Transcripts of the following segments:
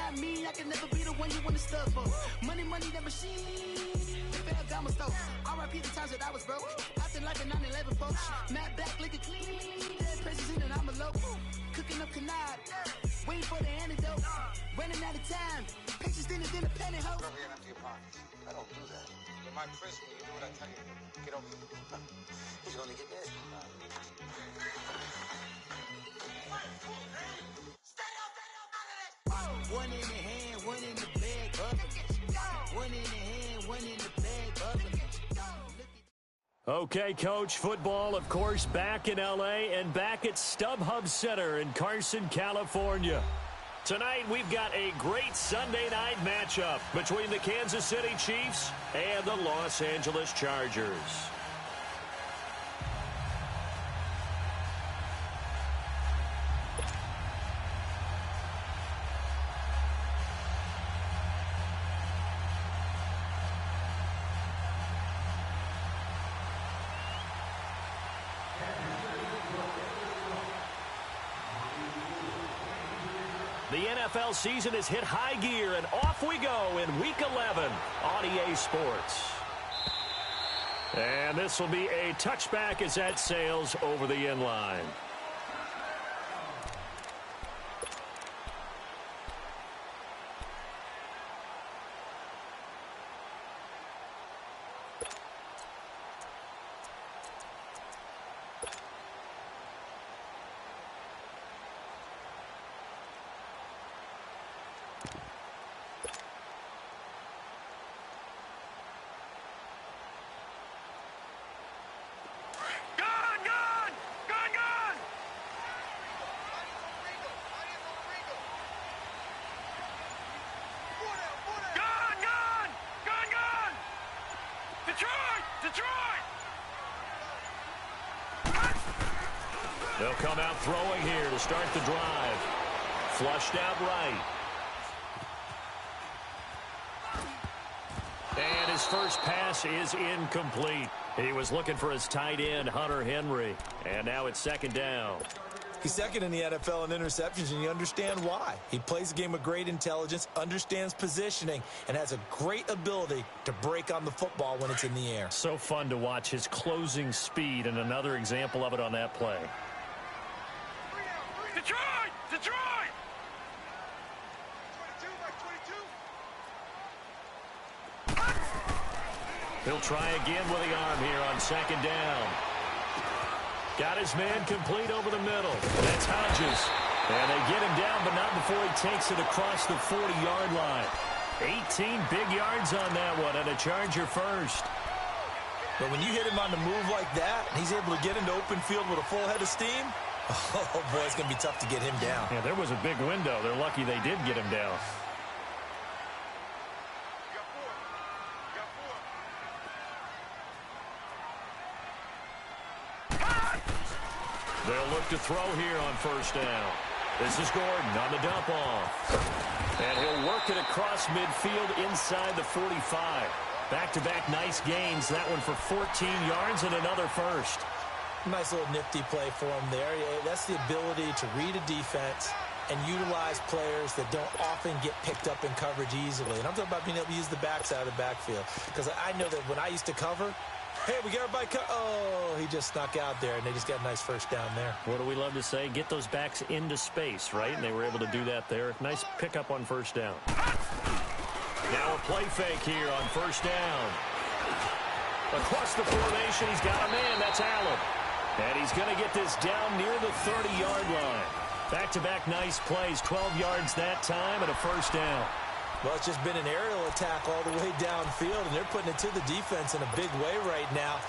not me, I can never be the one you want to stuff for. Money, that machine. Gamma stove. R.I.P. the times that I was broke. Acting like a 9/11 folks. Matte back, looking clean. Dead presents in and I'm a local. Cooking up canard. Waiting for the antidote. Running out of time. Pictures thinner than a pantyhose. Over here and empty your pockets. I don't do that. You're my prisoner. You do what I tell you. Get over here. He's going to get this. One in the hand, one in the bag, one in the hand, one in the bag, Okay, Coach, football, of course, back in L.A. and back at StubHub Center in Carson, California. Tonight, we've got a great Sunday night matchup between the Kansas City Chiefs and the Los Angeles Chargers. The NFL season has hit high gear, and off we go in Week 11 on EA Sports. And this will be a touchback as that sails over the end line. They'll come out throwing here to start the drive. Flushed out right. And his first pass is incomplete. He was looking for his tight end, Hunter Henry. And now it's second down. He's second in the NFL in interceptions, and you understand why. He plays the game with great intelligence, understands positioning, and has a great ability to break on the football when it's in the air. So fun to watch his closing speed, and another example of it on that play. Detroit! Detroit! He'll try again with the arm here on second down. Got his man complete over the middle. That's Hodges. And they get him down, but not before he takes it across the 40-yard line. 18 big yards on that one, and a Charger first. But when you hit him on the move like that, and he's able to get into open field with a full head of steam, oh, boy, it's going to be tough to get him down. Yeah, there was a big window. They're lucky they did get him down. They'll look to throw here on first down. This is Gordon on the dump off. And he'll work it across midfield inside the 45. Back-to-back nice gains. That one for 14 yards and another first. Nice little nifty play for him there. That's the ability to read a defense and utilize players that don't often get picked up in coverage easily. And I'm talking about being able to use the backside of the backfield. Because I know that when I used to cover, hey, we got everybody oh, he just snuck out there, and they just got a nice first down there. What do we love to say? Get those backs into space, right? And they were able to do that there. Nice pickup on first down. Now a play fake here on first down. Across the formation, he's got a man. That's Allen. And he's going to get this down near the 30-yard line. Back-to-back nice plays. 12 yards that time and a first down. Well, it's just been an aerial attack all the way downfield, and they're putting it to the defense in a big way right now.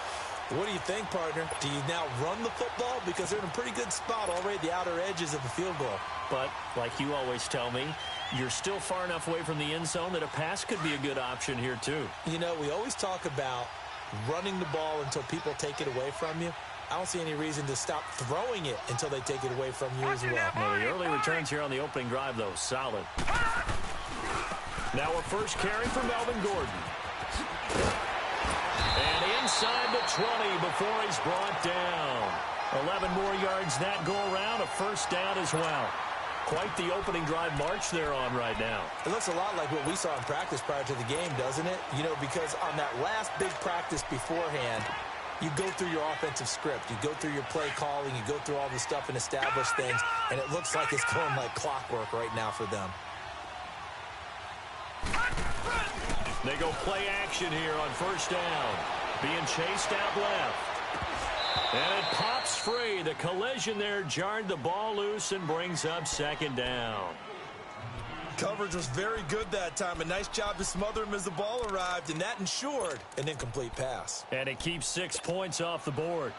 What do you think, partner? Do you now run the football? Because they're in a pretty good spot already at the outer edges of the field goal. But, like you always tell me, you're still far enough away from the end zone that a pass could be a good option here, too. You know, we always talk about running the ball until people take it away from you. I don't see any reason to stop throwing it until they take it away from you as well. Well, the early returns here on the opening drive, though, solid. Now a first carry for Melvin Gordon. And inside the 20 before he's brought down. 11 more yards that go around, a first down as well. quite the opening drive march they're on right now. It looks a lot like what we saw in practice prior to the game, doesn't it? You know, because on that last big practice beforehand, you go through your offensive script. You go through your play calling. You go through all the stuff and establish things. And it looks like it's going like clockwork right now for them. They go play action here on first down. Being chased out left. And it pops free. The collision there jarred the ball loose and brings up second down. Coverage was very good that time. A nice job to smother him as the ball arrived, and that ensured an incomplete pass. And it keeps 6 points off the board.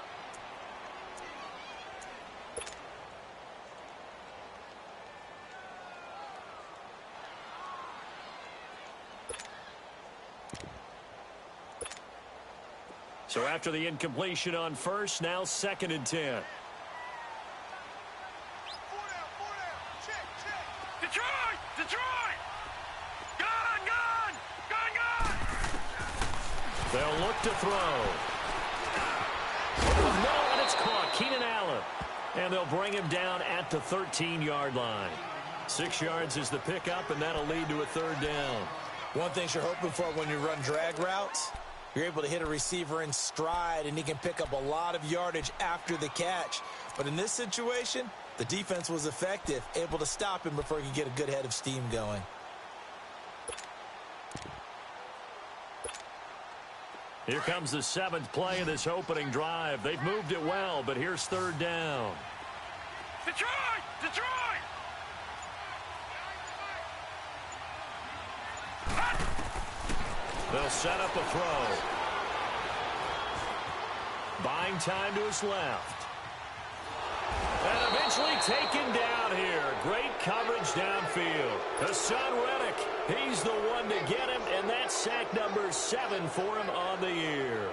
So after the incompletion on first, now 2nd and 10. Detroit! Gun! They'll look to throw. Oh, no, and it's caught. Keenan Allen. And they'll bring him down at the 13-yard line. 6 yards is the pickup, and that'll lead to a 3rd down. One thing you're hoping for when you run drag routes, you're able to hit a receiver in stride, and he can pick up a lot of yardage after the catch. But in this situation, the defense was effective, able to stop him before he could get a good head of steam going. Here comes the 7th play of this opening drive. They've moved it well, but here's 3rd down. Detroit! They'll set up a throw. Buying time to his left. And eventually taken down here. Great coverage downfield. Hassan Reddick, he's the one to get him, and that's sack number 7 for him on the year.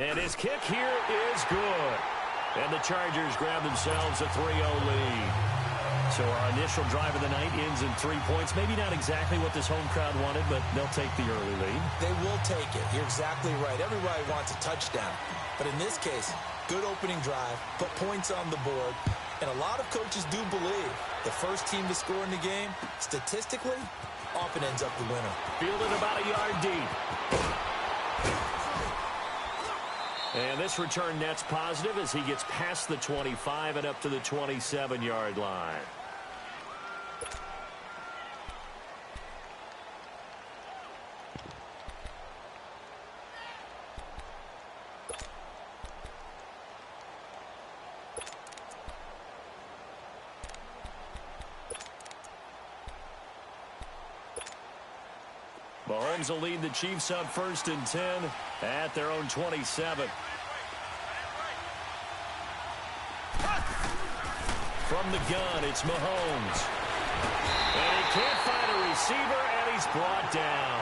And his kick here is good. And the Chargers grab themselves a 3-0 lead. So our initial drive of the night ends in 3 points. Maybe not exactly what this home crowd wanted, but they'll take the early lead. They will take it. You're exactly right. Everybody wants a touchdown. But in this case, good opening drive, put points on the board. And a lot of coaches do believe the first team to score in the game, statistically, often ends up the winner. Fielded about a yard deep. And this return net's positive as he gets past the 25 and up to the 27-yard line. Mahomes will lead the Chiefs on 1st and 10 at their own 27. From the gun, it's Mahomes. And he can't find a receiver, and he's brought down.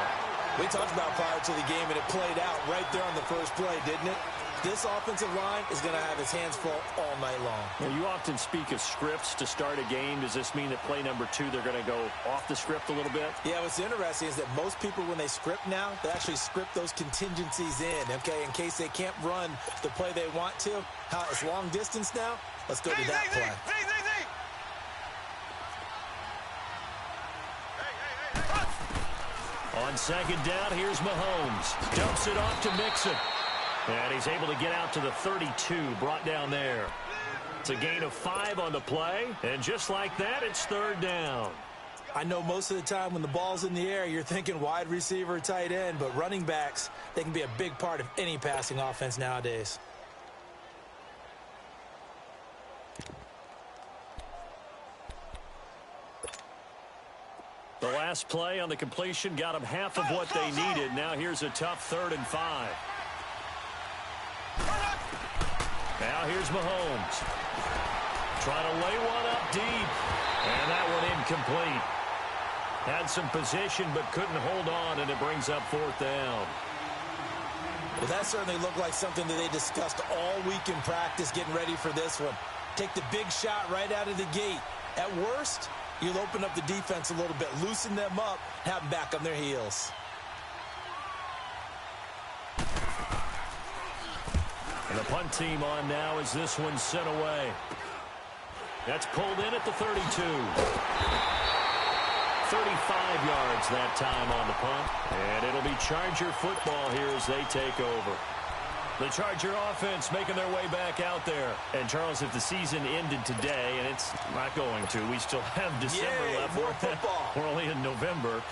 We talked about prior to the game, and it played out right there on the first play, didn't it? This offensive line is going to have his hands full all night long. Well, you often speak of scripts to start a game. Does this mean that play number 2, they're going to go off the script a little bit? Yeah, what's interesting is that most people, when they script now, they actually script those contingencies in, okay, in case they can't run the play they want to. How it's long distance now? Let's go to that play. On 2nd down, here's Mahomes. Dumps it off to Mixon. And he's able to get out to the 32, brought down there. It's a gain of 5 on the play, and just like that, it's 3rd down. I know most of the time when the ball's in the air, you're thinking wide receiver, tight end, but running backs, they can be a big part of any passing offense nowadays. The last play on the completion got them half of what they needed. Now here's a tough 3rd and 5. Now here's Mahomes. Trying to lay one up deep. And that one incomplete. Had some position but couldn't hold on, and it brings up 4th down. Well, that certainly looked like something that they discussed all week in practice getting ready for this one. Take the big shot right out of the gate. At worst, you'll open up the defense a little bit, loosen them up, have them back on their heels. And the punt team on now as this one's sent away. That's pulled in at the 32. 35 yards that time on the punt. And it'll be Charger football here as they take over. The Charger offense making their way back out there. And, Charles, if the season ended today, and it's not going to, we still have December left. More football. We're only in November.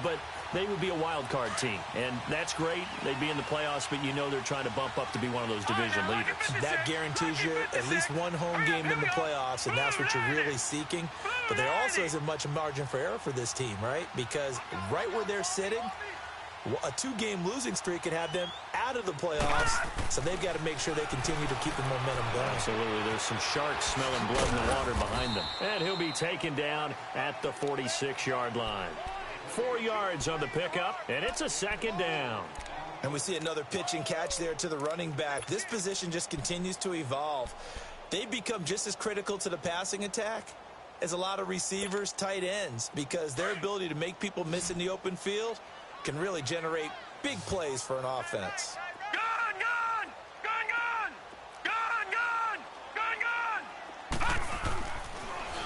But they would be a wild card team. And that's great. They'd be in the playoffs, but you know they're trying to bump up to be one of those division leaders. That guarantees you at least one home game in the playoffs, and that's what you're really seeking. But there also isn't much margin for error for this team, right? Because right where they're sitting, a two-game losing streak could have them out of the playoffs, so they've got to make sure they continue to keep the momentum going. Absolutely. There's some sharks smelling blood in the water behind them. And he'll be taken down at the 46-yard line. 4 yards on the pickup, and it's a second down. And we see another pitch and catch there to the running back. This position just continues to evolve. They've become just as critical to the passing attack as a lot of receivers, tight ends, because their ability to make people miss in the open field can really generate big plays for an offense. Gun, gun! Gun, gun! Gun, gun! Gun, gun!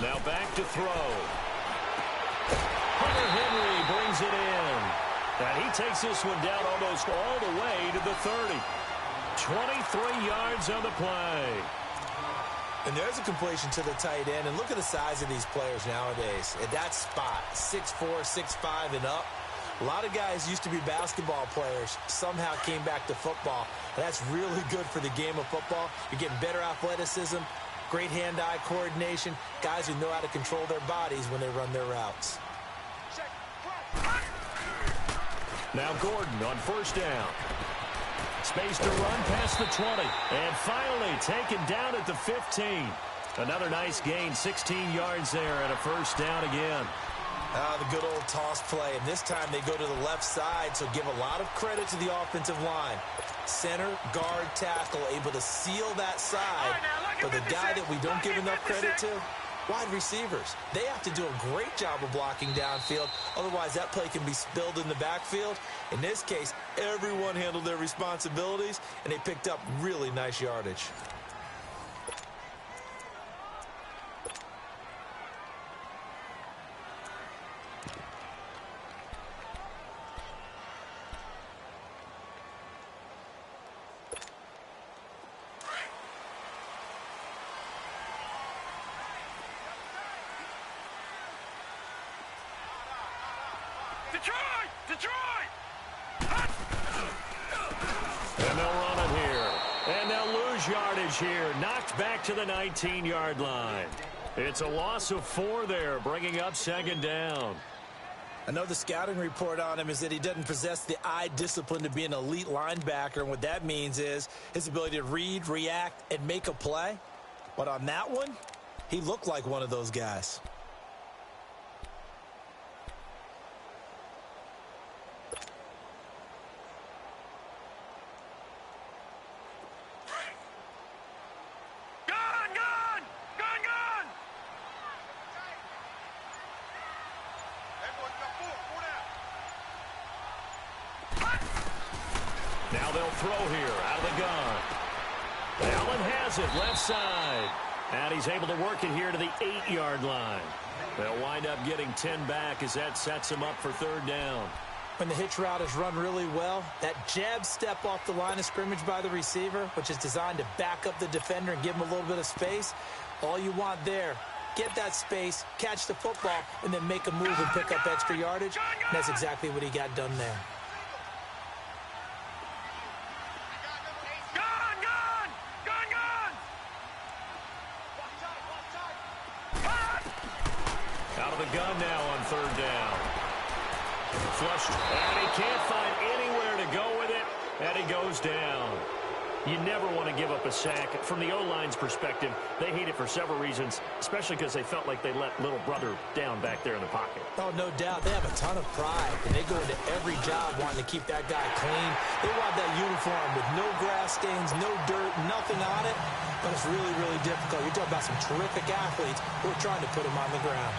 Now back to throw. Hunter Henry brings it in. And he takes this one down almost all the way to the 30. 23 yards on the play. And there's a completion to the tight end. And look at the size of these players nowadays. At that spot, 6'4", 6'5", and up. A lot of guys used to be basketball players, somehow came back to football. And that's really good for the game of football. You're getting better athleticism, great hand-eye coordination, guys who know how to control their bodies when they run their routes. Now Gordon on first down. Space to run past the 20. And finally taken down at the 15. Another nice gain, 16 yards there and a first down again. The good old toss play, and this time they go to the left side, so give a lot of credit to the offensive line. Center, guard, tackle, able to seal that side. But the guy that we don't give enough credit to, wide receivers. They have to do a great job of blocking downfield, otherwise that play can be spilled in the backfield. In this case, everyone handled their responsibilities, and they picked up really nice yardage. Detroit! Detroit! And they'll run it here. And they'll lose yardage here. Knocked back to the 19-yard line. It's a loss of 4 there, bringing up second down. I know the scouting report on him is that he doesn't possess the eye discipline to be an elite linebacker, and what that means is his ability to read, react, and make a play. But on that one, he looked like one of those guys. Now they'll throw here out of the gun. Allen has it left side. And he's able to work it here to the 8-yard line. They'll wind up getting 10 back as that sets him up for third down. When the hitch route is run really well, that jab step off the line of scrimmage by the receiver, which is designed to back up the defender and give him a little bit of space, all you want there, get that space, catch the football, and then make a move and pick up extra yardage. And that's exactly what he got done there. Gun now on third down. Flushed, and he can't find anywhere to go with it, and he goes down. You never want to give up a sack. From the O-line's perspective, they hate it for several reasons, especially because they felt like they let little brother down back there in the pocket. Oh, no doubt. They have a ton of pride, and they go into every job wanting to keep that guy clean. They want that uniform with no grass stains, no dirt, nothing on it, but it's really, really difficult. You're talking about some terrific athletes who are trying to put him on the ground.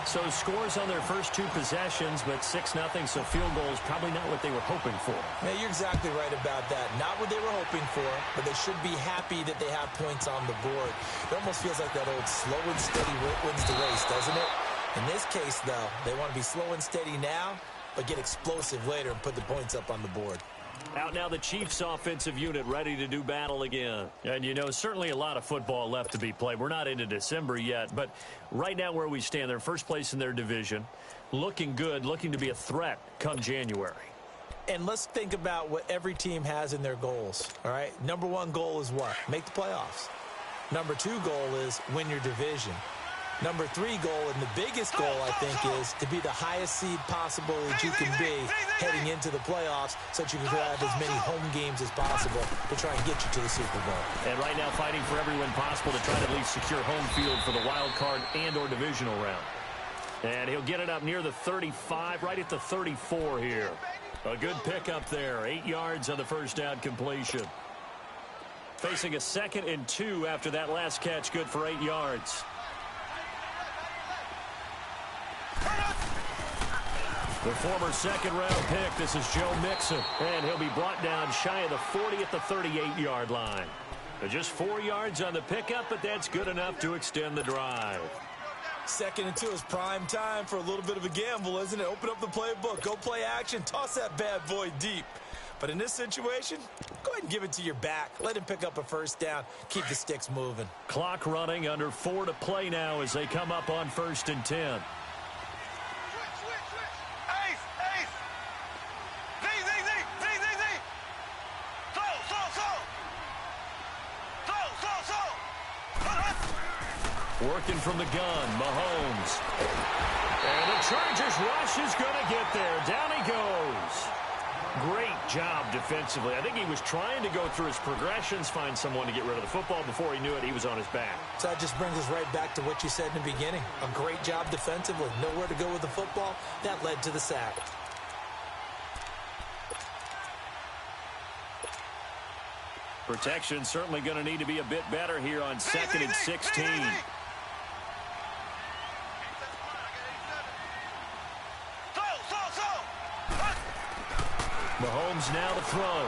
So scores on their first two possessions, but 6-0, so field goals probably not what they were hoping for. Yeah, you're exactly right about that. Not what they were hoping for, but they should be happy that they have points on the board. It almost feels like that old slow and steady wins the race, doesn't it? In this case, though, they want to be slow and steady now, but get explosive later and put the points up on the board. Out now the Chiefs offensive unit ready to do battle again. And, you know, certainly a lot of football left to be played. We're not into December yet, but right now where we stand, they're first place in their division. Looking good, looking to be a threat come January. And let's think about what every team has in their goals, all right? Number one goal is what? Make the playoffs. Number two goal is win your division. Number three goal, and the biggest goal, I think, is to be the highest seed possible that you can be heading into the playoffs so that you can have as many home games as possible to try and get you to the Super Bowl. And right now fighting for every win possible to try to at least secure home field for the wild card and or divisional round. And he'll get it up near the 35, right at the 34 here. A good pickup there, 8 yards on the first down completion. Facing a 2nd and 2 after that last catch, good for 8 yards. The former second-round pick, this is Joe Mixon, and he'll be brought down shy of the 40 at the 38-yard line. Just 4 yards on the pickup, but that's good enough to extend the drive. 2nd and 2 is prime time for a little bit of a gamble, isn't it? Open up the playbook, go play action, toss that bad boy deep. But in this situation, go ahead and give it to your back. Let him pick up a first down. Keep the sticks moving. Clock running, under 4 to play now as they come up on 1st and 10. Working from the gun, Mahomes. And the Chargers rush is going to get there. Down he goes. Great job defensively. I think he was trying to go through his progressions, find someone to get rid of the football. Before he knew it, he was on his back. So that just brings us right back to what you said in the beginning. A great job defensively. Nowhere to go with the football. That led to the sack. Protection certainly going to need to be a bit better here on 2nd and 16. Mahomes now to throw.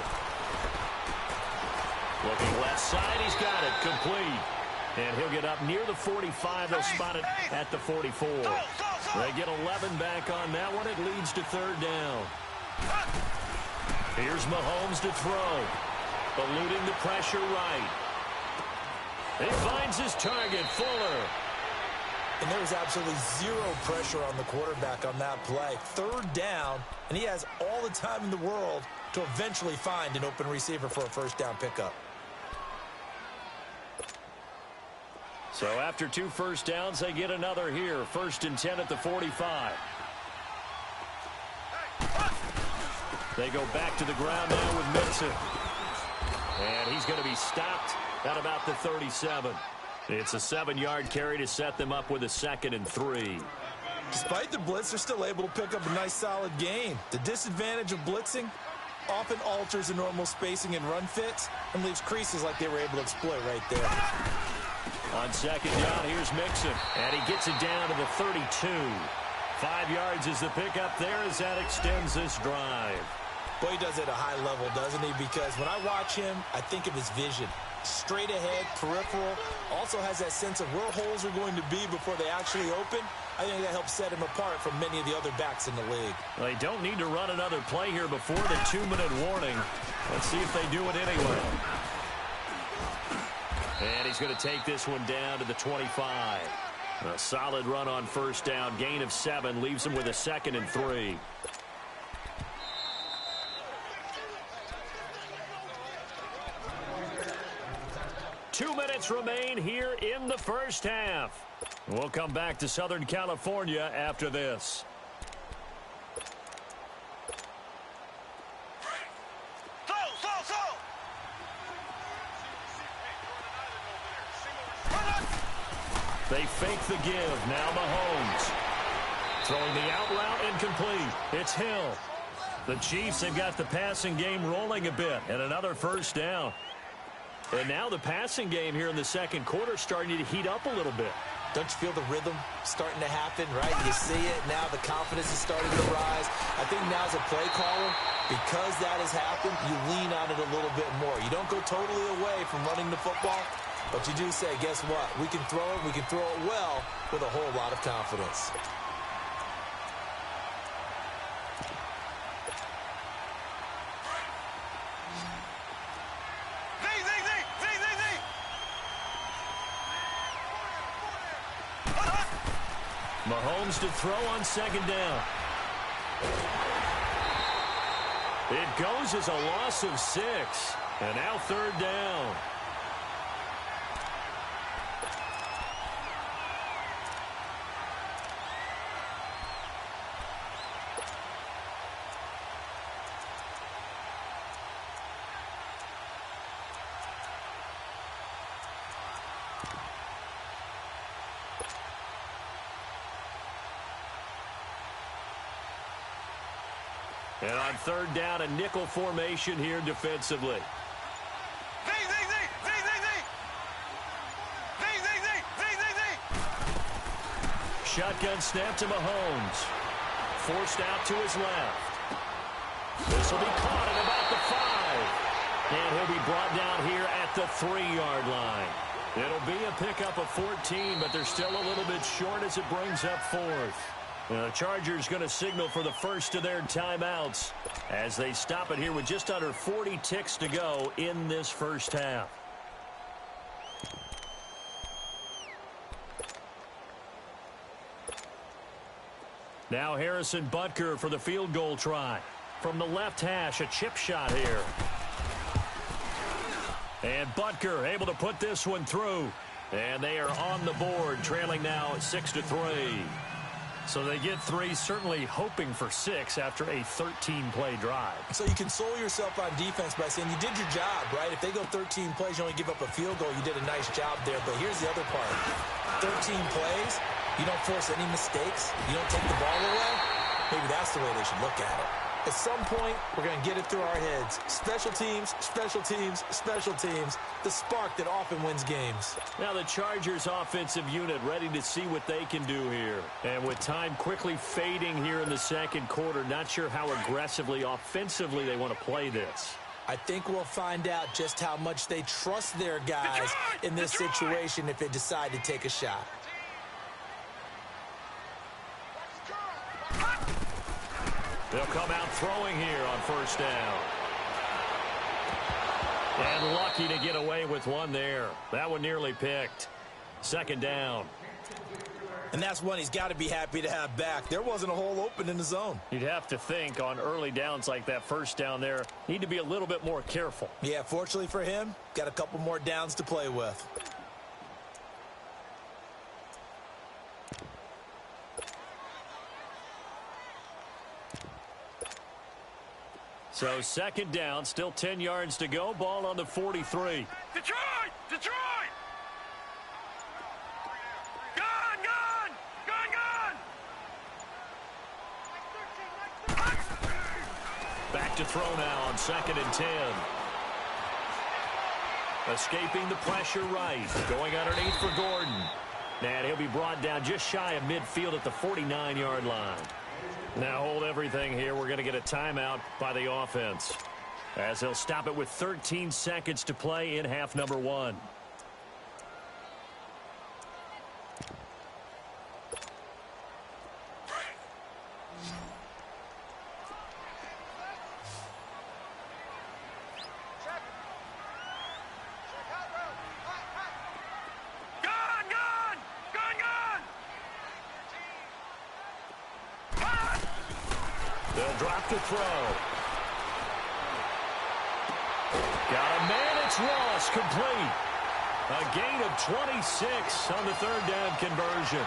Looking left side, he's got it, complete. And he'll get up near the 45. They'll spot it at the 44. They get 11 back on that one. It leads to 3rd down. Here's Mahomes to throw. Eluding the pressure right. He finds his target, Fuller. And there was absolutely zero pressure on the quarterback on that play. 3rd down, and he has all the time in the world to eventually find an open receiver for a first down pickup. So after 2 first downs, they get another here. 1st and 10 at the 45. They go back to the ground now with Mixon. And he's going to be stopped at about the 37. It's a 7-yard carry to set them up with a 2nd and 3. Despite the blitz, they're still able to pick up a nice solid gain. The disadvantage of blitzing often alters the normal spacing and run fits and leaves creases like they were able to exploit right there. On 2nd down, here's Mixon. And he gets it down to the 32. 5 yards is the pickup there as that extends this drive. Boy, he does it at a high level, doesn't he? Because when I watch him, I think of his vision. Straight ahead, peripheral, also has that sense of where holes are going to be before they actually open. I think that helps set him apart from many of the other backs in the league. They don't need to run another play here before the 2-minute warning. Let's see if they do it anyway. And he's going to take this one down to the 25. A solid run on 1st down. Gain of 7 leaves him with a 2nd and 3. Two minutes remain here in the first half. We'll come back to Southern California after this. They fake the give. Now Mahomes. Throwing the out route incomplete. It's Hill. The Chiefs have got the passing game rolling a bit. And another first down. And now the passing game here in the second quarter starting to heat up a little bit. Don't you feel the rhythm starting to happen, right? You see it. Now the confidence is starting to rise. I think now as a play caller, because that has happened, you lean on it a little bit more. You don't go totally away from running the football, but you do say, guess what? We can throw it. We can throw it well with a whole lot of confidence. Mahomes to throw on second down. It goes as a loss of 6. And now third down. And on third down, a nickel formation here defensively. Shotgun snap to Mahomes. Forced out to his left. This will be caught at about the 5. And he'll be brought down here at the 3-yard line. It'll be a pickup of 14, but they're still a little bit short as it brings up 4th. The Chargers going to signal for the first of their timeouts as they stop it here with just under 40 ticks to go in this first half. Now Harrison Butker for the field goal try. From the left hash, a chip shot here. And Butker able to put this one through. And they are on the board, trailing now 6-3. So they get 3, certainly hoping for 6 after a 13-play drive. So you console yourself on defense by saying you did your job, right? If they go 13 plays, you only give up a field goal, you did a nice job there. But here's the other part. 13 plays, you don't force any mistakes, you don't take the ball away. Maybe that's the way they should look at it. At some point, we're going to get it through our heads. Special teams, special teams, special teams. The spark that often wins games. Now the Chargers offensive unit ready to see what they can do here. And with time quickly fading here in the second quarter, not sure how aggressively, offensively they want to play this. I think we'll find out just how much they trust their guys in this situation if they decide to take a shot. They'll come out throwing here on first down. And lucky to get away with one there. That one nearly picked. Second down. And that's one he's got to be happy to have back. There wasn't a hole open in the zone. You'd have to think on early downs like that first down there, need to be a little bit more careful. Yeah, fortunately for him, got a couple more downs to play with. So second down, still 10 yards to go. Ball on the 43. Detroit! Detroit! Gun! Gun! Gun! Gun! Back to throw now on 2nd and 10. Escaping the pressure right. Going underneath for Gordon. And he'll be brought down just shy of midfield at the 49-yard line. Now hold everything here. We're going to get a timeout by the offense, as they'll stop it with 13 seconds to play in half number 1. They'll drop to throw. Got a man, it's Ross, complete. A gain of 26 on the third down conversion.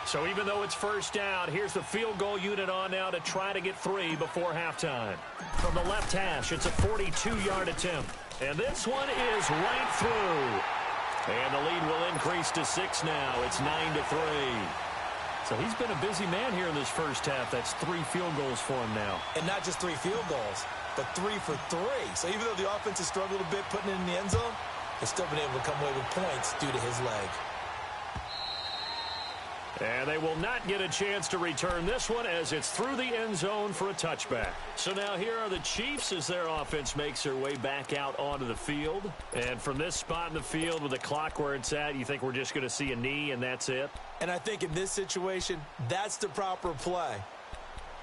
So even though it's first down, here's the field goal unit on now to try to get 3 before halftime. From the left hash, it's a 42-yard attempt. And this one is right through. And the lead will increase to 6 now. It's 9-3. So he's been a busy man here in this first half. That's 3 field goals for him now. And not just 3 field goals, but 3 for 3. So even though the offense has struggled a bit putting it in the end zone, they've still been able to come away with points due to his leg. And they will not get a chance to return this one as it's through the end zone for a touchback. So now here are the Chiefs as their offense makes their way back out onto the field. And from this spot in the field with the clock where it's at, you think we're just going to see a knee and that's it? And I think in this situation, that's the proper play.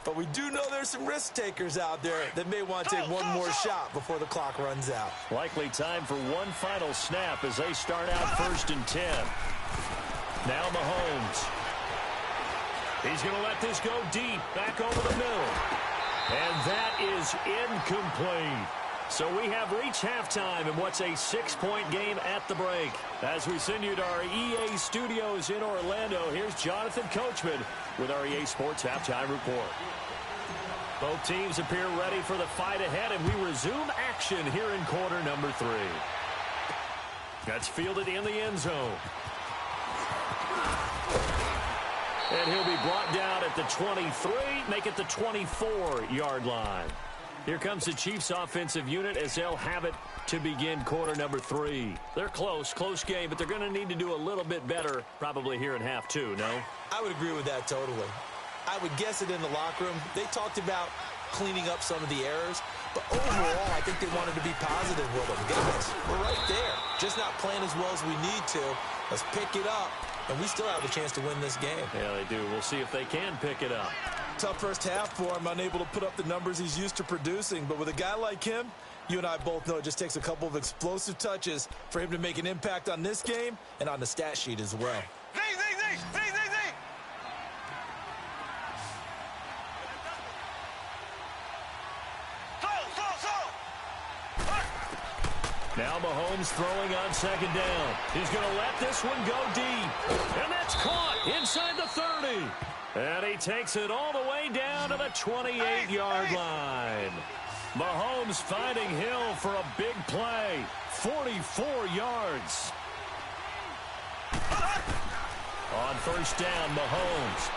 But we do know there's some risk takers out there that may want to take one more shot before the clock runs out. Likely time for one final snap as they start out 1st and 10. Now Mahomes. He's going to let this go deep, back over the middle. And that is incomplete. So we have reached halftime in what's a 6-point game at the break. As we send you to our EA studios in Orlando, here's Jonathan Coachman with our EA Sports Halftime Report. Both teams appear ready for the fight ahead, and we resume action here in quarter number 3. That's fielded in the end zone. And he'll be brought down at the 23, make it the 24-yard line. Here comes the Chiefs offensive unit as they'll have it to begin quarter number 3. They're close game, but they're going to need to do a little bit better probably here in half 2, no? I would agree with that totally. I would guess it in the locker room. They talked about cleaning up some of the errors, but overall, I think they wanted to be positive with them. Guys, we're right there. Just not playing as well as we need to. Let's pick it up. And we still have a chance to win this game. Yeah, they do. We'll see if they can pick it up. Tough first half for him, unable to put up the numbers he's used to producing. But with a guy like him, you and I both know it just takes a couple of explosive touches for him to make an impact on this game and on the stat sheet as well. Now Mahomes throwing on 2nd down. He's going to let this one go deep. And that's caught inside the 30. And he takes it all the way down to the 28-yard line. Mahomes finding Hill for a big play. 44 yards. On 1st down, Mahomes.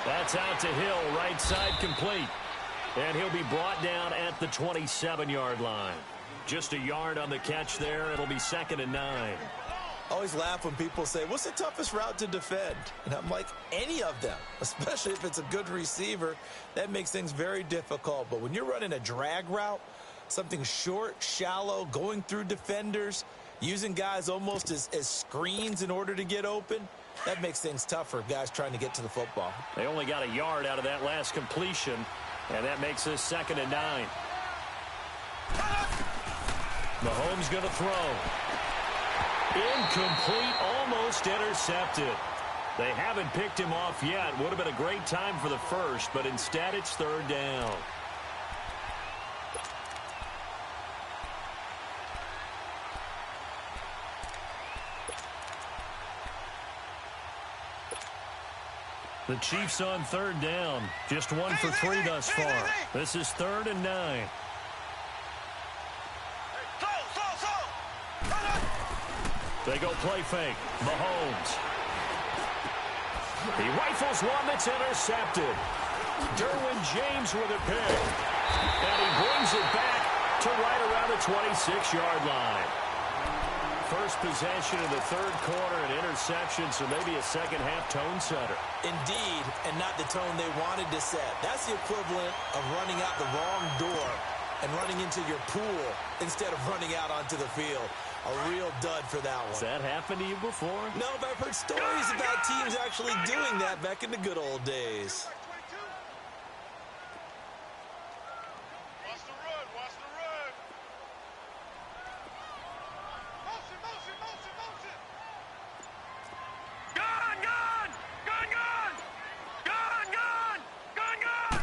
That's out to Hill, right side complete. And he'll be brought down at the 27-yard line. Just a yard on the catch there. It'll be 2nd and 9. I always laugh when people say, what's the toughest route to defend? And I'm like, any of them, especially if it's a good receiver. That makes things very difficult. But when you're running a drag route, something short, shallow, going through defenders, using guys almost as screens in order to get open, that makes things tough for guys trying to get to the football. They only got a yard out of that last completion, and that makes this 2nd and 9. Mahomes going to throw. Incomplete, almost intercepted. They haven't picked him off yet. Would have been a great time for the first, but instead it's 3rd down. The Chiefs on 3rd down. Just 1 for 3 thus far. This is 3rd and 9. They go play fake. Mahomes. He rifles one that's intercepted. Derwin James with a pick. And he brings it back to right around the 26-yard line. First possession of the 3rd quarter, an interception, so maybe a second-half tone setter. Indeed, and not the tone they wanted to set. That's the equivalent of running out the wrong door and running into your pool instead of running out onto the field. A real dud for that one. Has that happened to you before? No, but I've heard stories about teams actually doing that back in the good old days. Watch the run, watch the run. Motion, motion, motion, motion. Gun, gun, gun, gun. Gun, gun, gun, gun.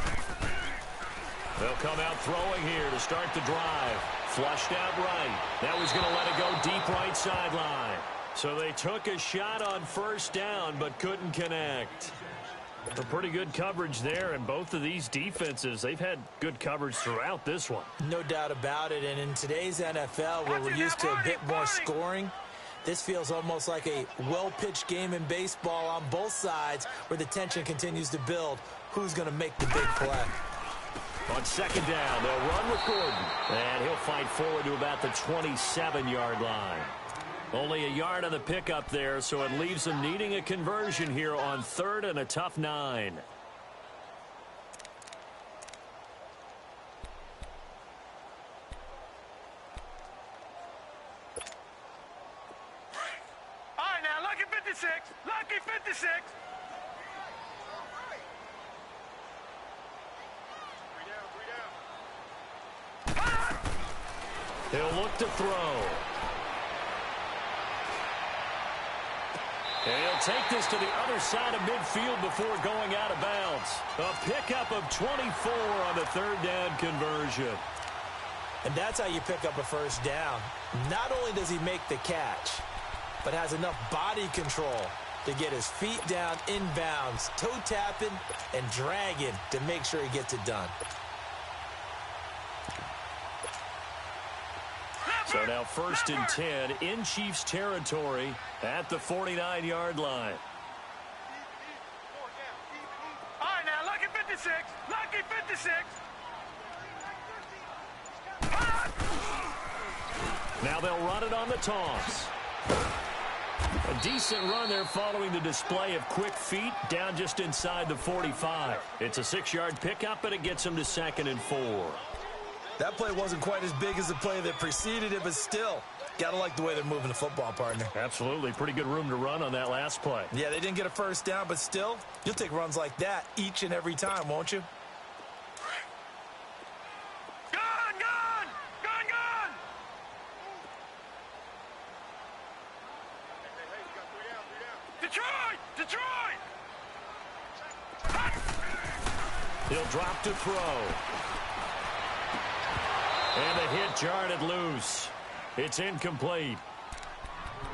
They'll come out throwing here to start the drive. Flushed out right. Now he's going to let it go deep right sideline. So they took a shot on 1st down, but couldn't connect. A pretty good coverage there, and both of these defenses, they've had good coverage throughout this one. No doubt about it, and in today's NFL, where we're used to a bit more scoring, This feels almost like a well-pitched game in baseball on both sides where the tension continues to build. Who's going to make the big play? On second down, they'll run with Gordon. And he'll fight forward to about the 27-yard line. Only a yard on the pickup there, so it leaves them needing a conversion here on third and a tough 9. All right, now, lucky 56. Lucky 56. He'll look to throw. And he'll take this to the other side of midfield before going out of bounds. A pickup of 24 on the third down conversion. And that's how you pick up a first down. Not only does he make the catch, but has enough body control to get his feet down inbounds, toe tapping and dragging to make sure he gets it done. So now first and 10 in Chiefs territory at the 49-yard line. All right, now, lucky 56. Lucky 56. Now they'll run it on the toss. A decent run there following the display of quick feet down just inside the 45. It's a 6-yard pickup, and it gets them to 2nd and 4. That play wasn't quite as big as the play that preceded it, but still, gotta like the way they're moving the football, partner. Absolutely. Pretty good room to run on that last play. Yeah, they didn't get a first down, but still, you'll take runs like that each and every time, won't you? Gun, gun! Gun, gun! Detroit! Detroit! He'll drop to throw. And the hit jarred loose. It's incomplete.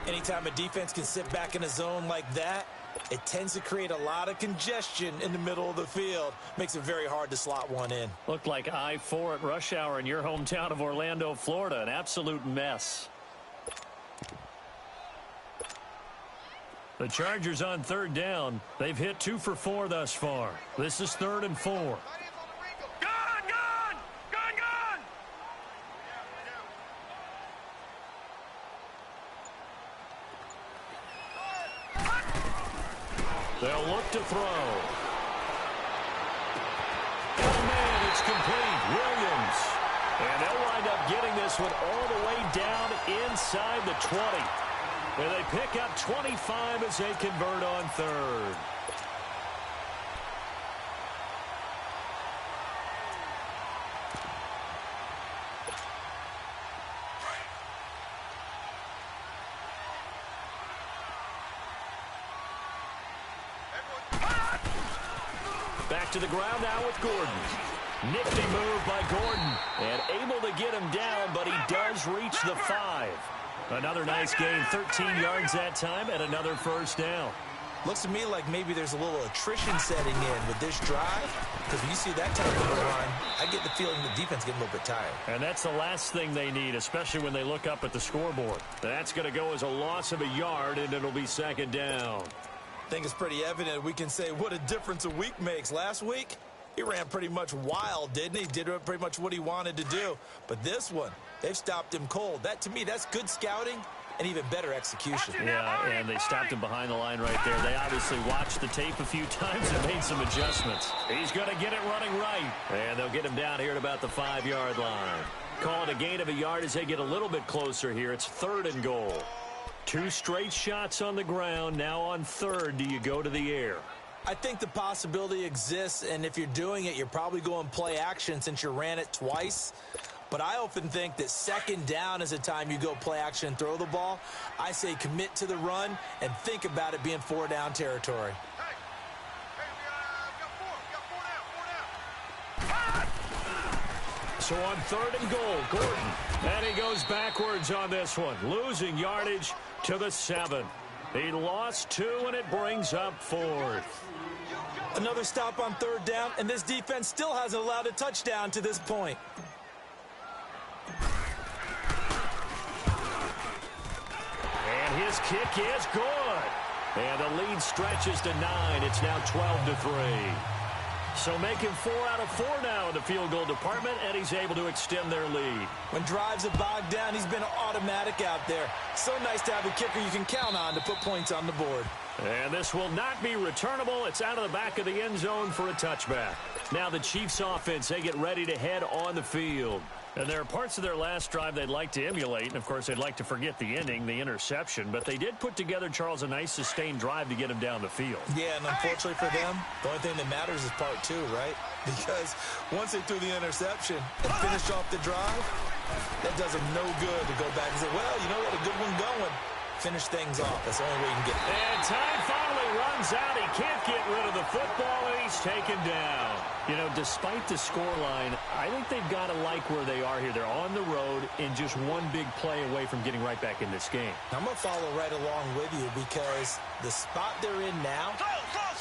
Anytime a defense can sit back in a zone like that, it tends to create a lot of congestion in the middle of the field. Makes it very hard to slot one in. Looked like I-4 at rush hour in your hometown of Orlando, Florida. An absolute mess. The Chargers on third down. They've hit 2 for 4 thus far. This is 3rd and 4. They'll look to throw. Oh, man, it's complete. Williams. And they'll wind up getting this one all the way down inside the 20. And they pick up 25 as they convert on third. Back to the ground now with Gordon. Nifty move by Gordon. And able to get him down, but he does reach the 5. Another nice gain, 13 yards that time, and another first down. Looks to me like maybe there's a little attrition setting in with this drive. Because when you see that type of a run, I get the feeling the defense getting a little bit tired. And that's the last thing they need, especially when they look up at the scoreboard. That's going to go as a loss of a yard, and it'll be 2nd down. I think it's pretty evident we can say what a difference a week makes. Last week, he ran pretty much wild, didn't he? Did pretty much what he wanted to do. But this one, they've stopped him cold. That, to me, that's good scouting and even better execution. Yeah, and they stopped him behind the line right there. They obviously watched the tape a few times and made some adjustments. He's going to get it running right. And they'll get him down here at about the 5-yard line. Call it a gain of a yard as they get a little bit closer here. It's 3rd and goal. 2 straight shots on the ground. Now on third, do you go to the air? I think the possibility exists, and if you're doing it, you're probably going play action since you ran it twice. But I often think that 2nd down is a time you go play action and throw the ball. I say commit to the run and think about it being 4-down territory. So on 3rd and goal, Gordon. And he goes backwards on this one, losing yardage to the 7. He lost 2, and it brings up 4th. Another stop on 3rd down, and this defense still hasn't allowed a touchdown to this point. And This kick is good. And the lead stretches to 9. It's now 12-3. So making 4 out of 4 now in the field goal department, and he's able to extend their lead. When drives are bogged down, he's been automatic out there. So nice to have a kicker you can count on to put points on the board. And this will not be returnable. It's out of the back of the end zone for a touchback. Now the Chiefs offense, they get ready to head on the field. And there are parts of their last drive they'd like to emulate. And, of course, they'd like to forget the ending, the interception. But they did put together, Charles, a nice sustained drive to get him down the field. Yeah, and unfortunately for them, the only thing that matters is part 2, right? Because once they threw the interception and finished off the drive, that does them no good to go back and say, well, you know what, a good one going. Finish things off. That's the only way you can get it. And time finally runs out. He can't get rid of the football, and he's taken down. You know, despite the scoreline, I think they've got to like where they are here. They're on the road and just one big play away from getting right back in this game. I'm going to follow right along with you because the spot they're in now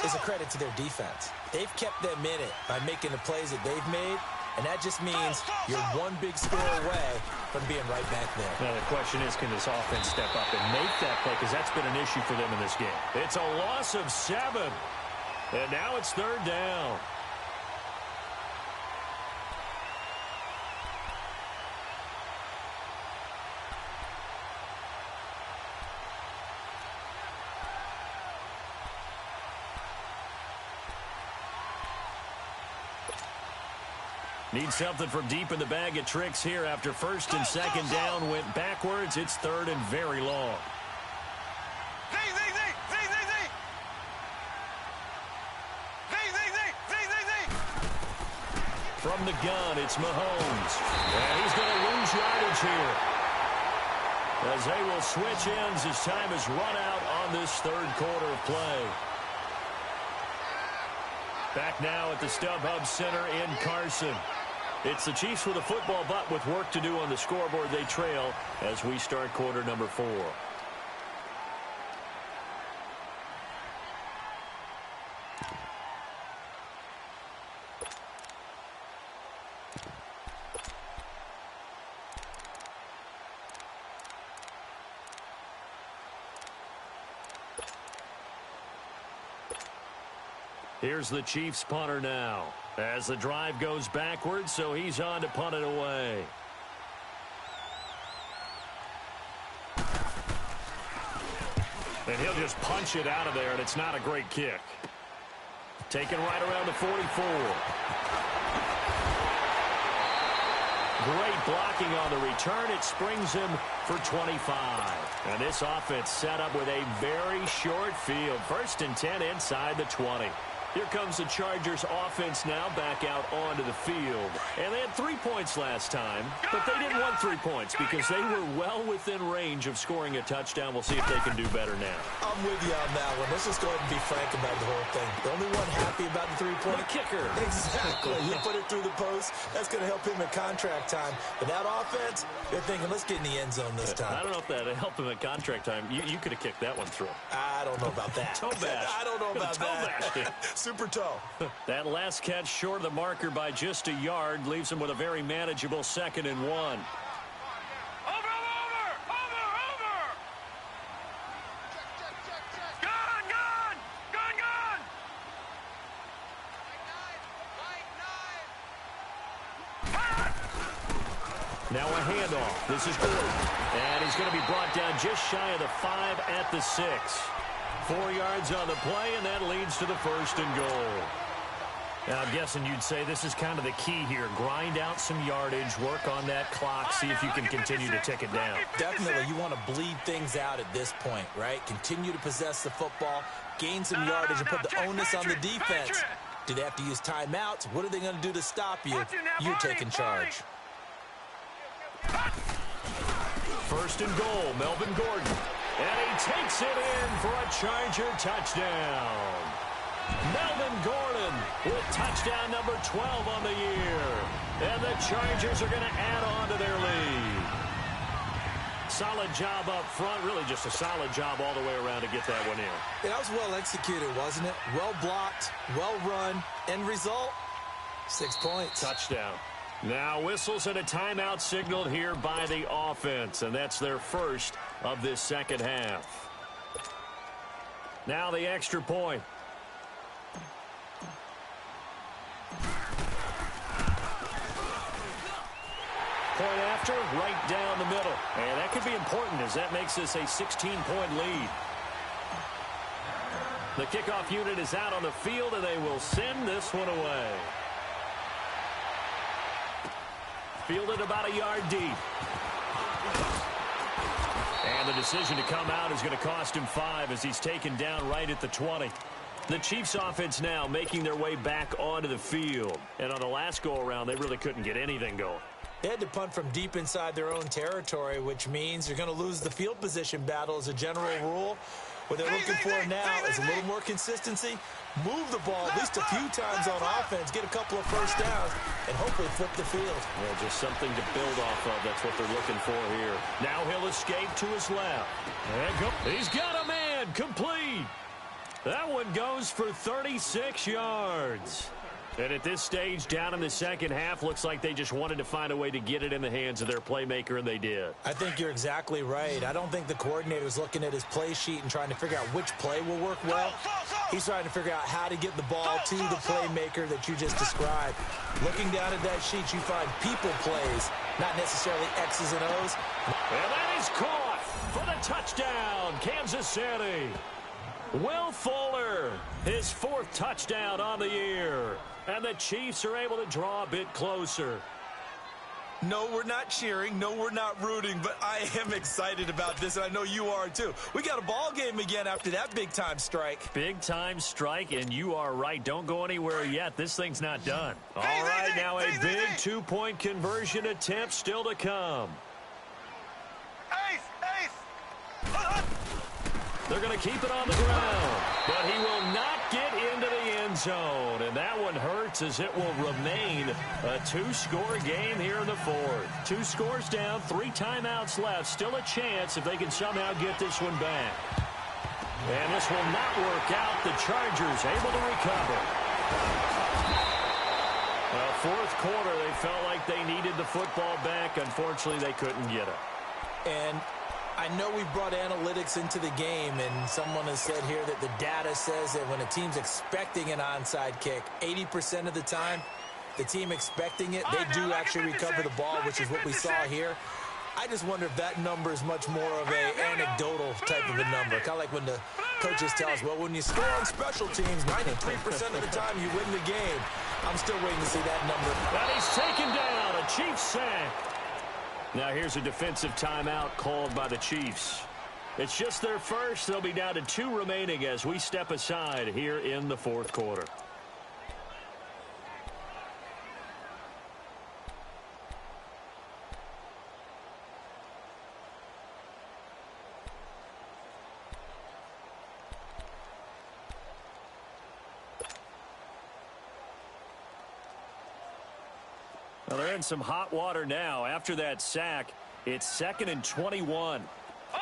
is a credit to their defense. They've kept them in it by making the plays that they've made. And that just means you're one big score away from being right back there. Now, the question is, can this offense step up and make that play? Because that's been an issue for them in this game. It's a loss of 7. And now it's 3rd down. Need something from deep in the bag of tricks here after 1st and 2nd down went backwards. It's 3rd and very long. From the gun, it's Mahomes. And he's going to lose yardage here. As they will switch ends as time is run out on this 3rd quarter of play. Back now at the StubHub Center in Carson. It's the Chiefs with a football, but with work to do on the scoreboard, they trail as we start quarter number 4. Here's the Chiefs punter now as the drive goes backwards, so he's on to punt it away. And he'll just punch it out of there, and it's not a great kick. Taken right around the 44. Great blocking on the return. It springs him for 25. And this offense set up with a very short field. 1st and 10 inside the 20. Here comes the Chargers offense now back out onto the field. And they had 3 points last time, but they didn't want 3 points because they were well within range of scoring a touchdown. We'll see if they can do better now. I'm with you on that one. Let's just go ahead and be frank about the whole thing. The only one happy about the 3-point. The kicker. Exactly. You put it through the post. That's going to help him at contract time. But that offense, they're thinking, let's get in the end zone this time. I don't know if that helped him at contract time. You could have kicked that one through. I don't know about that. Toe bash. I don't know about that. Super toe. That last catch short of the marker by just a yard leaves him with a very manageable 2nd and 1. Over! Gun! Now a handoff. This is Gordon. And he's going to be brought down just shy of the 5 at the 6. 4 yards on the play, and that leads to the 1st and goal. Now, I'm guessing you'd say this is kind of the key here. Grind out some yardage, work on that clock, see if you can continue to tick it down. Definitely, you want to bleed things out at this point, right? Continue to possess the football, gain some yardage, and put the onus on the defense. Do they have to use timeouts? What are they going to do to stop you? You're taking charge. 1st and goal, Melvin Gordon. And he takes it in for a Charger touchdown. Melvin Gordon with touchdown number 12 on the year. And the Chargers are going to add on to their lead. Solid job up front, really just a solid job all the way around to get that one in. Yeah, that was well executed, wasn't it? Well blocked, well run. End result, 6 points. Touchdown. Now whistles and a timeout signaled here by the offense, and that's their first of this second half. Now the extra point. Point after, right down the middle. And that could be important as that makes this a 16-point lead. The kickoff unit is out on the field, and they will send this one away. Fielded about a yard deep. And the decision to come out is going to cost him 5 as he's taken down right at the 20. The Chiefs offense now making their way back onto the field. And on the last go-around, they really couldn't get anything going. They had to punt from deep inside their own territory, which means you're going to lose the field position battle as a general rule. What they're looking for now is a little more consistency, move the ball at least a few times on offense, get a couple of first downs, and hopefully flip the field. Yeah, just something to build off of. That's what they're looking for here. Now he'll escape to his left. He's got a man, complete. That one goes for 36 yards. And at this stage, down in the second half, looks like they just wanted to find a way to get it in the hands of their playmaker, and they did. I think you're exactly right. I don't think the coordinator's looking at his play sheet and trying to figure out which play will work well. He's trying to figure out how to get the ball to the playmaker that you just described. Looking down at that sheet, you find people plays, not necessarily X's and O's. And that is caught for the touchdown, Kansas City. Will Fuller, his 4th touchdown on the year. And the Chiefs are able to draw a bit closer. No, we're not cheering. No, we're not rooting. But I am excited about this, and I know you are too. We got a ball game again after that big-time strike. Big-time strike, and you are right. Don't go anywhere yet. This thing's not done. All right, now a big 2-point conversion attempt still to come. They're going to keep it on the ground, but he will not get into the end zone. And that one hurts as it will remain a 2-score game here in the 4th. 2 scores down, 3 timeouts left. Still a chance if they can somehow get this one back. And this will not work out. The Chargers able to recover. Well, 4th quarter, they felt like they needed the football back. Unfortunately, they couldn't get it. And I know we brought analytics into the game, and someone has said here that the data says that when a team's expecting an onside kick, 80% of the time, the team expecting it, they do actually recover the ball, which is what we saw here. I just wonder if that number is much more of an anecdotal type of a number. Kind of like when the coaches tell us, well, when you score on special teams, 93% of the time you win the game. I'm still waiting to see that number. And he's taken down, a Chiefs sack. Now here's a defensive timeout called by the Chiefs. It's just their first. They'll be down to 2 remaining as we step aside here in the 4th quarter. Well, they're in some hot water now. After that sack, it's 2nd and 21. Over!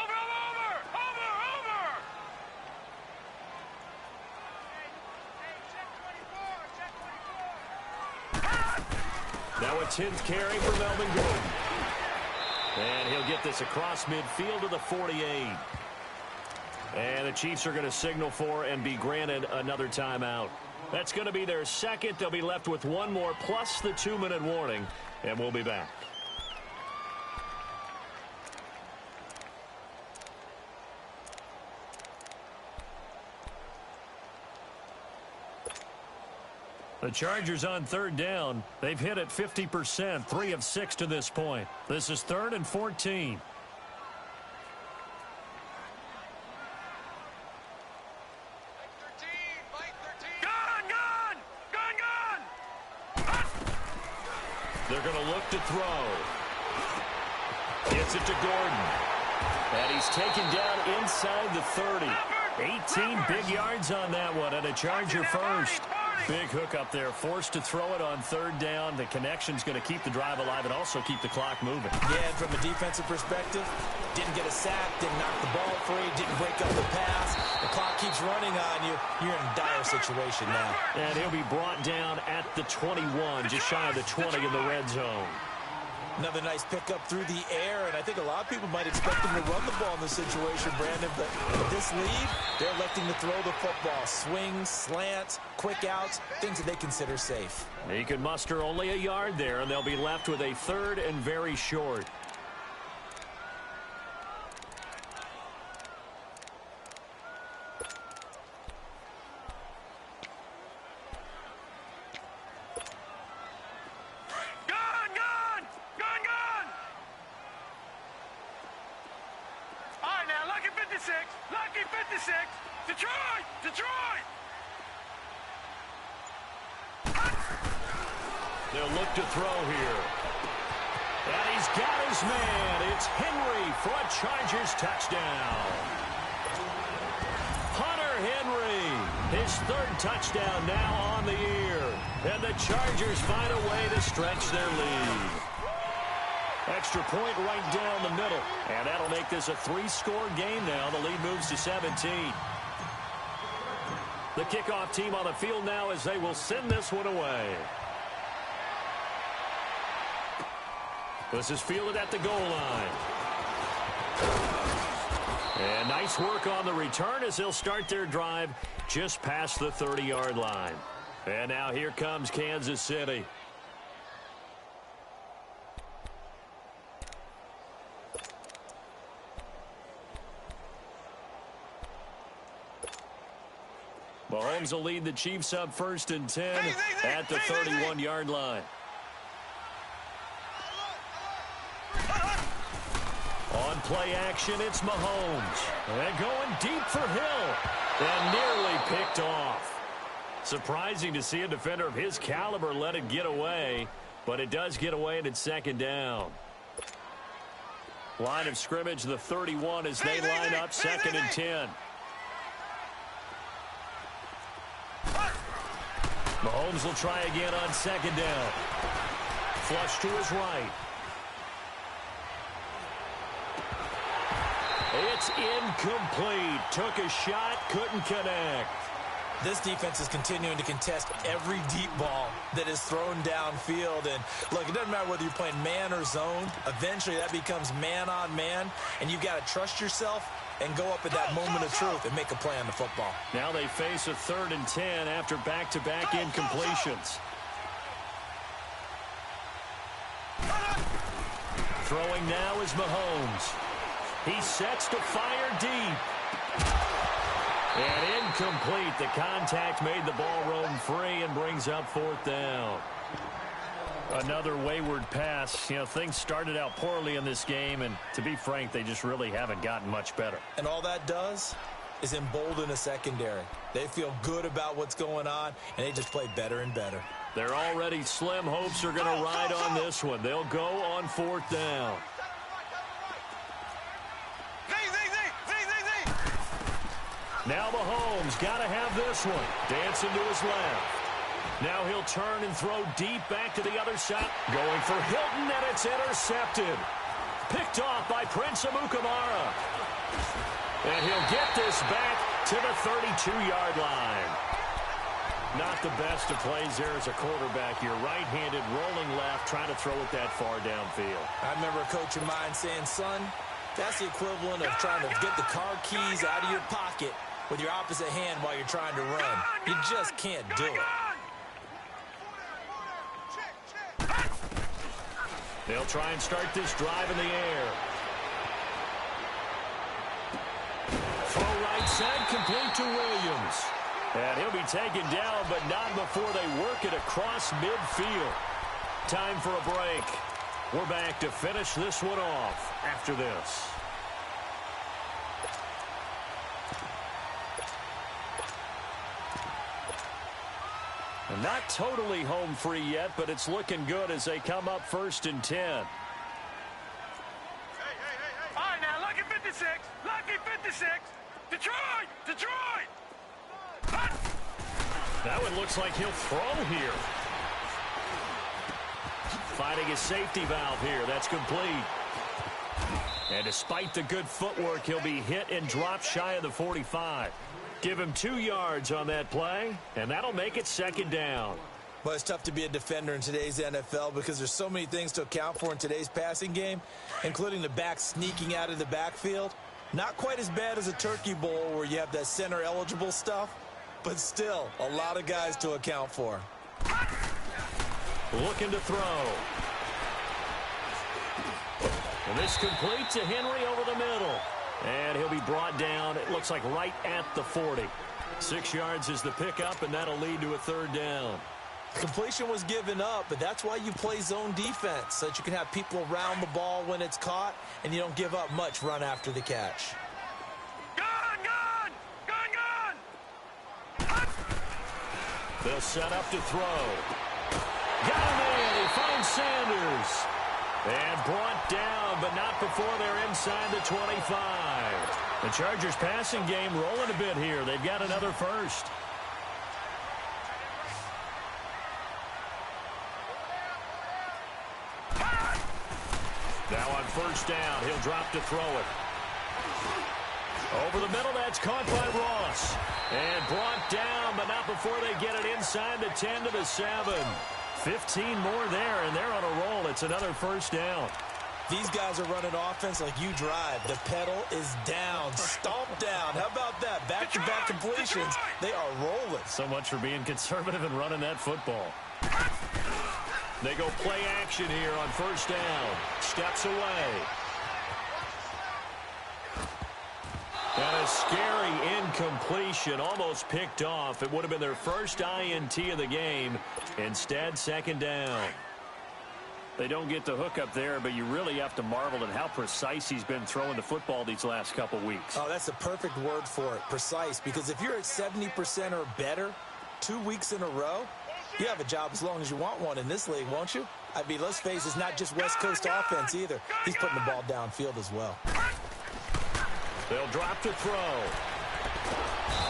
Now a 10th carry for Melvin Gordon. And he'll get this across midfield to the 48. And the Chiefs are going to signal for and be granted another timeout. That's going to be their second. They'll be left with 1 more plus the 2-minute warning, and we'll be back. The Chargers on 3rd down. They've hit it 50%, 3 of 6 to this point. This is 3rd and 14. They're going to look to throw. Gets it to Gordon. And he's taken down inside the 30. 18 big yards on that one, and a Charger first. Big hook up there, forced to throw it on third down. The connection's going to keep the drive alive and also keep the clock moving. Yeah, and from a defensive perspective, didn't get a sack, didn't knock the ball free, didn't break up the pass. The clock keeps running on you. You're in a dire situation now. And he'll be brought down at the 21, just shy of the 20 in the red zone. Another nice pickup through the air, and I think a lot of people might expect him to run the ball in this situation, Brandon, but with this lead, they're electing to throw the football. Swings, slants, quick outs, things that they consider safe. He could muster only a yard there, and they'll be left with a third and very short. Lucky 56, Detroit! Detroit! They'll look to throw here. And he's got his man. It's Henry for a Chargers touchdown. Hunter Henry, his third touchdown now on the year. And the Chargers find a way to stretch their lead. Extra point right down the middle. And that'll make this a three-score game now. The lead moves to 17. The kickoff team on the field now as they will send this one away. This is fielded at the goal line. And nice work on the return as they'll start their drive just past the 30-yard line. And now here comes Kansas City. Mahomes will lead the Chiefs up 1st and 10 at the 31-yard line. On play action, it's Mahomes. And going deep for Hill. And nearly picked off. Surprising to see a defender of his caliber let it get away. But it does get away and it's 2nd down. Line of scrimmage, the 31 as they line up 2nd and 10. Mahomes will try again on 2nd down. Flush to his right. It's incomplete. Took a shot, couldn't connect. This defense is continuing to contest every deep ball that is thrown downfield. And look, it doesn't matter whether you're playing man or zone. Eventually that becomes man on man. And you've got to trust yourself and go up at that moment of truth and make a play on the football. Now they face a 3rd and 10 after back-to-back incompletions. Throwing now is Mahomes. He sets to fire deep. And incomplete. The contact made the ball roam free and brings up 4th down. Another wayward pass. You know, things started out poorly in this game, and to be frank, they just really haven't gotten much better. And all that does is embolden a secondary. They feel good about what's going on, and they just play better and better. Their already slim hopes are going to ride on this one. They'll go on 4th down. Now Mahomes got to have this one. Dancing to his left. Now he'll turn and throw deep back to the other side. Going for Hilton, and it's intercepted. Picked off by Prince Amukamara. And he'll get this back to the 32-yard line. Not the best of plays there as a quarterback. You're right-handed, rolling left, trying to throw it that far downfield. I remember a coach of mine saying, son, that's the equivalent of trying to get the car keys out of your pocket with your opposite hand while you're trying to run. You just can't do it. They'll try and start this drive in the air. Throw right side, complete to Williams. And he'll be taken down, but not before they work it across midfield. Time for a break. We're back to finish this one off after this. And not totally home free yet, but it's looking good as they come up 1st and 10. All right, now, lucky 56. Lucky 56. Detroit! Detroit! Now it looks like he'll throw here. Finding his safety valve here. That's complete. And despite the good footwork, he'll be hit and dropped shy of the 45. Give him 2 yards on that play, and that'll make it second down. Well, it's tough to be a defender in today's NFL because there's so many things to account for in today's passing game, including the back sneaking out of the backfield. Not quite as bad as a turkey bowl where you have that center-eligible stuff, but still a lot of guys to account for. Looking to throw. And this complete to Henry over the middle. And he'll be brought down, it looks like right at the 40. 6 yards is the pickup, and that'll lead to a third down. Completion was given up, but that's why you play zone defense, so that you can have people around the ball when it's caught, and you don't give up much run after the catch. Gun, gun! Gun, gun! They'll set up to throw. Got him in. He finds Sanders. And brought down, but not before they're inside the 25. The Chargers passing game rolling a bit here. They've got another first. Now on first down, he'll drop to throw it. Over the middle, that's caught by Ross. And brought down, but not before they get it inside the 10 to the 7. 15 more there, and they're on a roll. It's another first down. These guys are running offense like you drive. The pedal is down, stomped down. How about that? Back-to-back completions. They are rolling. So much for being conservative and running that football. They go play action here on first down. Steps away. And a scary incompletion, almost picked off. It would have been their first INT of the game. Instead, second down. They don't get the hook up there, but you really have to marvel at how precise he's been throwing the football these last couple weeks. Oh, that's the perfect word for it, precise, because if you're at 70% or better 2 weeks in a row, you have a job as long as you want one in this league, won't you? I mean, let's face it, it's not just West Coast offense either. He's putting the ball downfield as well. They'll drop to throw.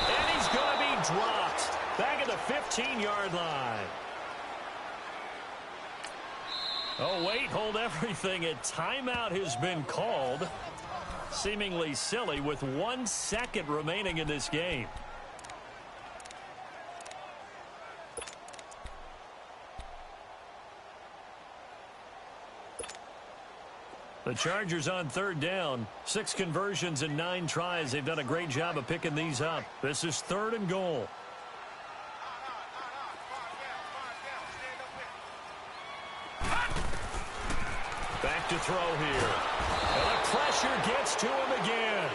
And he's going to be dropped back at the 15-yard line. Oh, wait, hold everything. A timeout has been called. Seemingly silly with 1 second remaining in this game. The Chargers on third down. 6 conversions and 9 tries. They've done a great job of picking these up. This is 3rd and goal. Back to throw here. And the pressure gets to him again.